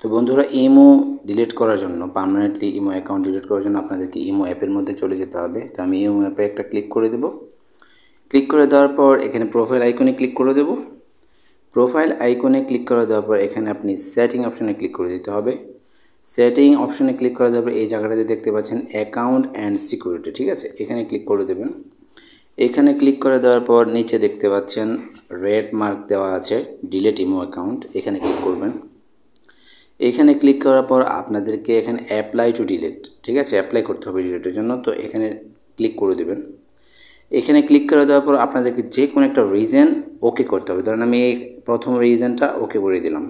তো বন্ধুরা imo delete করার জন্য পার্মানেন্টলি ইমো অ্যাকাউন্ট ডিলিট করার জন্য আপনাদেরকে ইমো অ্যাপের মধ্যে চলে যেতে হবে। তো আমি ইমো অ্যাপে একটা ক্লিক করে দেব। ক্লিক করে দেওয়ার পর এখানে প্রোফাইল আইকনে ক্লিক করে দেব। প্রোফাইল আইকনে ক্লিক করে দেওয়ার পর এখানে আপনি সেটিং অপশনে ক্লিক করে দিতে হবে। সেটিং অপশনে ক্লিক করে দেওয়ার পর এই জায়গাটাতে দেখতে পাচ্ছেন অ্যাকাউন্ট অ্যান্ড সিকিউরিটি, ঠিক আছে, এখানে ক্লিক করে দেবেন। এখানে ক্লিক করে দেওয়ার পর নিচে দেখতে পাচ্ছেন রেড মার্ক দেওয়া আছে ডিলিট ইমো অ্যাকাউন্ট, এখানে ক্লিক করবেন। এখানে ক্লিক করার পর আপনাদেরকে এখানে অ্যাপ্লাই টু ডিলিট, ঠিক আছে, অ্যাপ্লাই করতে হবে ডিলিটের জন্য। তো এখানে ক্লিক করে দেবেন। এখানে ক্লিক করে দেওয়ার পর আপনাদেরকে যে কোনো একটা রিজন ওকে করতে হবে। ধরেন আমি এই প্রথম রিজনটা ওকে করে দিলাম।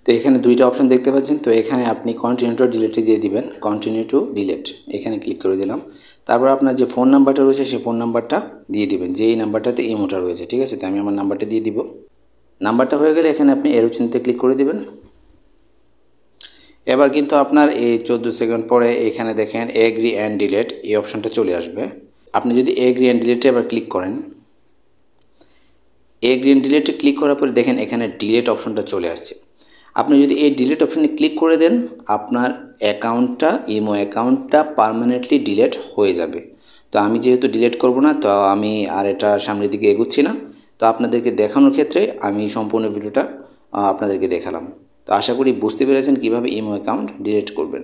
তো এখানে দুইটা অপশন দেখতে পাচ্ছেন। তো এখানে আপনি কন্টিনিউ টু ডিলিটে দিয়ে দিবেন, কন্টিনিউ টু ডিলিট, এখানে ক্লিক করে দিলাম। তারপর আপনার যে ফোন নাম্বারটা রয়েছে সেই ফোন নাম্বারটা দিয়ে দিবেন, যে এই নাম্বারটাতে ইমোটা রয়েছে, ঠিক আছে। তো আমি আমার নাম্বারটা দিয়ে দিব। নাম্বারটা হয়ে গেলে এখানে আপনি এরো চিহ্নতে ক্লিক করে দেবেন। এবার কিন্তু আপনার এই 14 সেকেন্ড পরে এখানে দেখেন এগ্রি অ্যান্ড ডিলিট এই অপশনটা চলে আসবে। আপনি যদি এগ্রি অ্যান্ড ডিলিটে এবার ক্লিক করেন, এগ্রি অ্যান্ড ডিলিটে ক্লিক করার পরে দেখেন এখানে ডিলিট অপশনটা চলে আসছে। আপনি যদি এই ডিলিট অপশনে ক্লিক করে দেন আপনার অ্যাকাউন্টটা, ইমো অ্যাকাউন্টটা পার্মানেন্টলি ডিলিট হয়ে যাবে। তো আমি যেহেতু ডিলিট করব না, তো আমি আর এটা সামনের দিকে এগোচ্ছি না। তো আপনাদেরকে দেখানোর ক্ষেত্রে আমি সম্পূর্ণ ভিডিওটা আপনাদেরকে দেখালাম। তো আশা করি বুঝতে পেরেছেন কীভাবে ইমো অ্যাকাউন্ট ডিলিট করবেন।